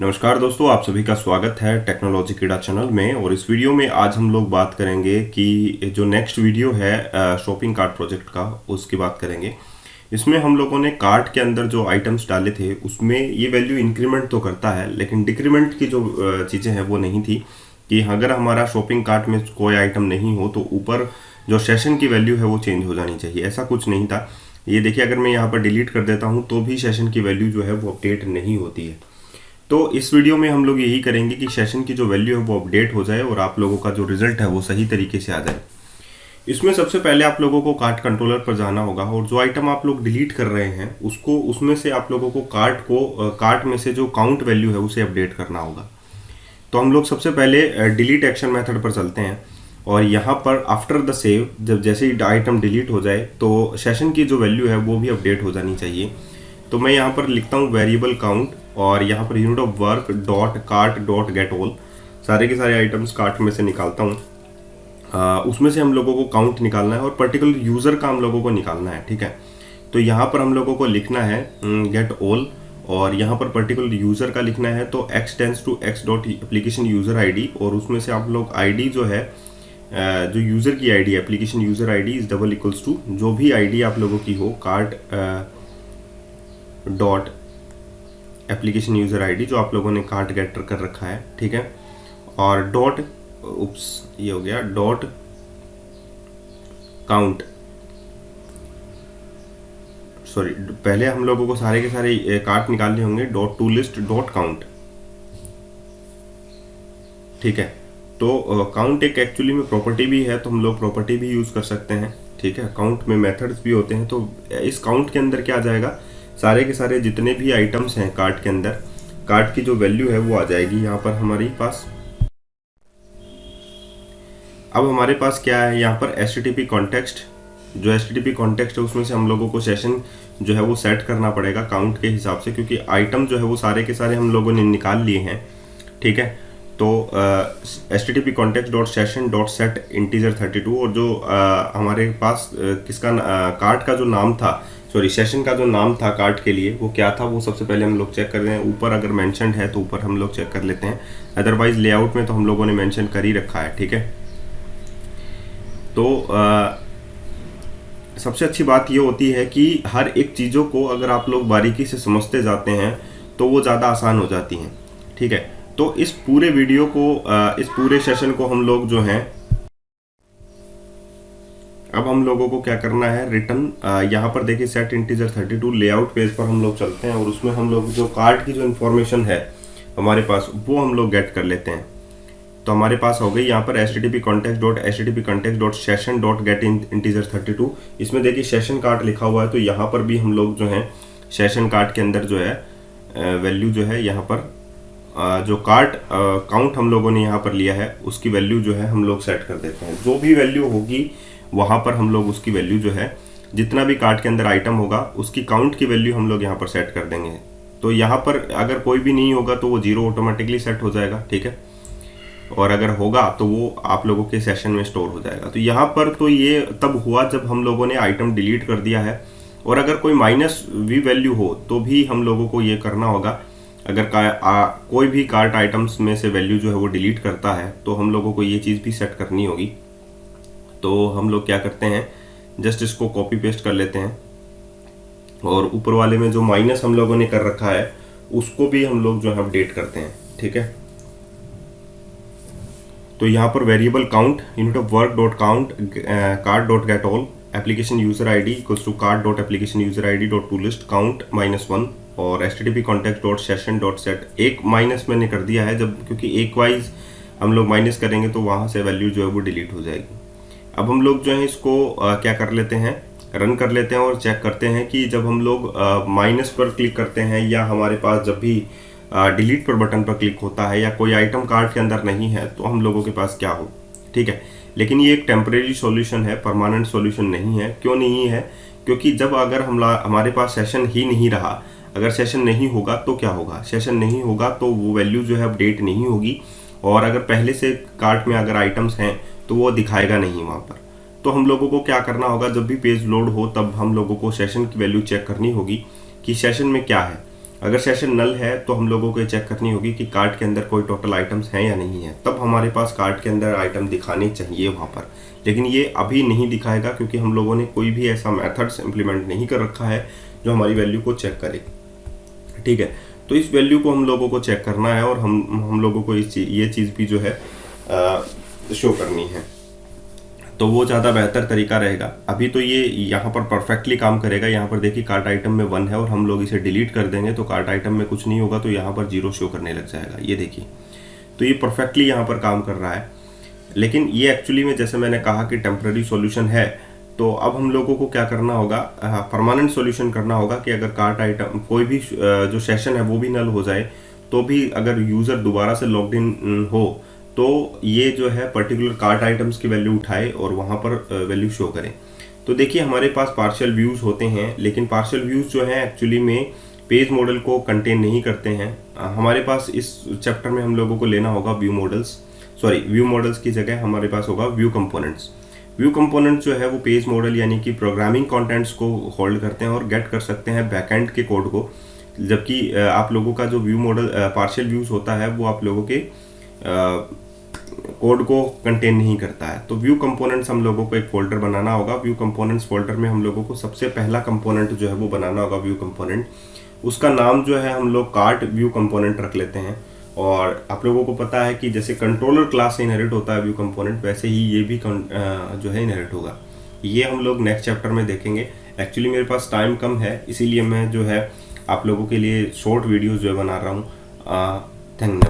नमस्कार दोस्तों, आप सभी का स्वागत है टेक्नोलॉजी कीड़ा चैनल में। और इस वीडियो में आज हम लोग बात करेंगे कि जो नेक्स्ट वीडियो है शॉपिंग कार्ट प्रोजेक्ट का, उसकी बात करेंगे। इसमें हम लोगों ने कार्ट के अंदर जो आइटम्स डाले थे उसमें ये वैल्यू इंक्रीमेंट तो करता है, लेकिन डिक्रीमेंट की जो चीज़ें हैं वो नहीं थी। कि अगर हमारा शॉपिंग कार्ट में कोई आइटम नहीं हो तो ऊपर जो सेशन की वैल्यू है वो चेंज हो जानी चाहिए, ऐसा कुछ नहीं था। ये देखिए, अगर मैं यहाँ पर डिलीट कर देता हूँ तो भी सेशन की वैल्यू जो है वो अपडेट नहीं होती है। तो इस वीडियो में हम लोग यही करेंगे कि सेशन की जो वैल्यू है वो अपडेट हो जाए और आप लोगों का जो रिजल्ट है वो सही तरीके से आ जाए। इसमें सबसे पहले आप लोगों को कार्ट कंट्रोलर पर जाना होगा और जो आइटम आप लोग डिलीट कर रहे हैं उसको, उसमें से आप लोगों को कार्ट में से जो काउंट वैल्यू है उसे अपडेट करना होगा। तो हम लोग सबसे पहले डिलीट एक्शन मेथड पर चलते हैं और यहाँ पर आफ्टर द सेव, जब जैसे ही आइटम डिलीट हो जाए तो सेशन की जो वैल्यू है वो भी अपडेट हो जानी चाहिए। तो मैं यहाँ पर लिखता हूँ वेरिएबल काउंट और यहाँ per unit of work dot cart dot get all, सारे के सारे आइटम्स कार्ट में से निकालता हूँ। उसमें से हम लोगों को काउंट निकालना है और पर्टिकुलर यूज़र का हम लोगों को निकालना है, ठीक है। तो यहाँ पर हम लोगों को लिखना है गेट ऑल और यहाँ पर पर्टिकुलर यूज़र का लिखना है। तो x tends to x dot application user ID, और उसमें से आप लोग आईडी जो है जो यूज़र की ID application user ID is double equals to जो भी आईडी आप लोगों की हो cart dot application user ID जो आप लोगों ने कार्ट गेट कर रखा है, ठीक है। और डॉट ये हो गया डॉट काउंट, सॉरी पहले हम लोगों को सारे के सारे कार्ट निकालने होंगे। Dot to list dot count, ठीक है। तो काउंट एक एक्चुअली में प्रॉपर्टी भी है, तो हम लोग प्रॉपर्टी भी यूज़ कर सकते हैं, ठीक है। काउंट में मेथड्स भी होते हैं। तो इस काउंट के अंदर क्या आ जाएगा, सारे के सारे जितने भी आइटम्स हैं कार्ट के अंदर, कार्ट की जो वैल्यू है वो आ जाएगी यहाँ पर हमारे पास। अब हमारे पास क्या है यहाँ पर HTTP कॉन्टेक्स्ट, जो HTTP कॉन्टेक्स्ट है उसमें से हम लोगों को सेशन जो है वो सेट करना पड़ेगा काउंट के हिसाब से, क्योंकि आइटम जो है वो सारे के सारे हम लोगों ने निकाल लिए हैं, ठीक है। तो HTTP context dot session dot set integer 32, और जो हमारे पास किसका कार्ट का जो नाम था, सॉरी सेशन का जो नाम था कार्ट के लिए वो क्या था, वो सबसे पहले हम लोग चेक कर रहे हैं। ऊपर अगर मेंशनड है तो ऊपर हम लोग चेक कर लेते हैं, अदरवाइज लेआउट में तो हम लोगों ने मेंशन कर ही रखा है, ठीक है। तो सबसे अच्छी बात ये होती है कि हर एक चीज़ों को अगर आप लोग बारीकी से समझते जाते हैं तो वो ज़्यादा आसान हो जाती हैं, ठीक है। तो इस पूरे वीडियो को, इस पूरे सेशन को हम लोग जो हैं, अब हम लोगों को क्या करना है, रिटर्न यहाँ पर देखिए सेट इंटीजर 32 लेआउट पेज पर हम लोग चलते हैं और उसमें हम लोग जो कार्ड की जो इन्फॉर्मेशन है हमारे पास वो हम लोग गेट कर लेते हैं। तो हमारे पास हो गई यहाँ पर HTTP context dot session dot gate integer 32। इसमें देखिए सेशन कार्ट लिखा हुआ है, तो यहाँ पर भी हम लोग जो है सेशन कार्ट के अंदर जो है वैल्यू जो है यहाँ पर जो कार्ट काउंट हम लोगों ने यहाँ पर लिया है उसकी वैल्यू जो है हम लोग सेट कर देते हैं। जो भी वैल्यू होगी वहाँ पर हम लोग उसकी वैल्यू जो है, जितना भी कार्ट के अंदर आइटम होगा उसकी काउंट की वैल्यू हम लोग यहाँ पर सेट कर देंगे। तो यहाँ पर अगर कोई भी नहीं होगा तो वो 0 ऑटोमेटिकली सेट हो जाएगा, ठीक है। और अगर होगा तो वो आप लोगों के सेशन में स्टोर हो जाएगा। तो यहाँ पर तो ये तब हुआ जब हम लोगों ने आइटम डिलीट कर दिया है, और अगर कोई माइनस भी वैल्यू हो तो भी हम लोगों को ये करना होगा। अगर कोई भी कार्ट आइटम्स में से वैल्यू जो है वो डिलीट करता है तो हम लोगों को ये चीज़ भी सेट करनी होगी। तो हम लोग क्या करते हैं, जस्ट इसको कॉपी पेस्ट कर लेते हैं और ऊपर वाले में जो माइनस हम लोगों ने कर रखा है उसको भी हम लोग जो है अपडेट करते हैं, ठीक है। तो यहाँ पर variable count unit of work dot count cart dot get all application user ID equals to cart dot application user ID dot to list count -1 और HTTP context dot session dot set. एक minus मैंने कर दिया है जब, क्योंकि एक wise हम लोग माइनस करेंगे तो वहाँ से वैल्यू जो है वो डिलीट हो जाएगी। अब हम लोग जो है इसको क्या कर लेते हैं, रन कर लेते हैं और चेक करते हैं कि जब हम लोग माइनस पर क्लिक करते हैं या हमारे पास जब भी डिलीट पर बटन पर क्लिक होता है या कोई आइटम कार्ट के अंदर नहीं है तो हम लोगों के पास क्या हो, ठीक है। लेकिन ये एक टेम्परेरी सॉल्यूशन है, परमानेंट सॉल्यूशन नहीं है। क्यों नहीं है, क्योंकि जब अगर हमारे पास सेशन ही नहीं रहा, अगर सेशन नहीं होगा तो क्या होगा, सेशन नहीं होगा तो वो वैल्यू जो है अपडेट नहीं होगी, और अगर पहले से कार्ट में अगर आइटम्स हैं तो वो दिखाएगा नहीं वहाँ पर। तो हम लोगों को क्या करना होगा, जब भी पेज लोड हो तब हम लोगों को सेशन की वैल्यू चेक करनी होगी कि सेशन में क्या है। अगर सेशन नल है तो हम लोगों को चेक करनी होगी कि कार्ट के अंदर कोई टोटल आइटम्स हैं या नहीं है, तब हमारे पास कार्ट के अंदर आइटम दिखाने चाहिए वहाँ पर। लेकिन ये अभी नहीं दिखाएगा क्योंकि हम लोगों ने कोई भी ऐसा मेथड्स इंप्लीमेंट नहीं कर रखा है जो हमारी वैल्यू को चेक करे। ठीक है, तो इस वैल्यू को हम लोगों को चेक करना है और हम लोगों को ये चीज़ भी जो है शो करनी है, तो वो ज़्यादा बेहतर तरीका रहेगा। अभी तो ये यहाँ पर परफेक्टली काम करेगा। यहाँ पर देखिए कार्ट आइटम में 1 है और हम लोग इसे डिलीट कर देंगे तो कार्ट आइटम में कुछ नहीं होगा, तो यहाँ पर 0 शो करने लग जाएगा। ये देखिए, तो ये परफेक्टली यहाँ पर काम कर रहा है। लेकिन ये एक्चुअली में जैसे मैंने कहा कि टेम्प्रेरी सॉल्यूशन है, तो अब हम लोगों को क्या करना होगा, परमानेंट सॉल्यूशन करना होगा कि अगर कार्ट आइटम कोई भी जो सेशन है वो भी नल हो जाए, तो भी अगर यूज़र दोबारा से लॉग्ड इन हो तो ये जो है पर्टिकुलर कार्ट आइटम्स की वैल्यू उठाए और वहाँ पर वैल्यू शो करें। तो देखिए हमारे पास पार्शियल व्यूज़ होते हैं, लेकिन पार्शियल व्यूज़ जो है एक्चुअली में पेज मॉडल को कंटेन नहीं करते हैं। हमारे पास इस चैप्टर में हम लोगों को लेना होगा व्यू मॉडल्स की जगह हमारे पास होगा व्यू कंपोनेंट्स। व्यू कंपोनेंट्स जो है वो पेज मॉडल यानी कि प्रोग्रामिंग कंटेंट्स को होल्ड करते हैं और गेट कर सकते हैं बैकएंड के कोड को, जबकि आप लोगों का जो व्यू मॉडल पार्शियल व्यूज़ होता है वो आप लोगों के कोड को कंटेन नहीं करता है। तो व्यू कंपोनेंट्स हम लोगों को एक फोल्डर बनाना होगा। व्यू कंपोनेंट्स फोल्डर में हम लोगों को सबसे पहला कंपोनेंट जो है वो बनाना होगा व्यू कंपोनेंट। उसका नाम जो है हम लोग कार्ट व्यू कंपोनेंट रख लेते हैं। और आप लोगों को पता है कि जैसे कंट्रोलर क्लास से इनहेरिट होता है व्यू कंपोनेंट, वैसे ही ये भी जो है इनहेरिट होगा। ये हम लोग नेक्स्ट चैप्टर में देखेंगे। एक्चुअली मेरे पास टाइम कम है, इसीलिए मैं जो है आप लोगों के लिए शॉर्ट वीडियोज़ जो है बना रहा हूँ। धन्यवाद।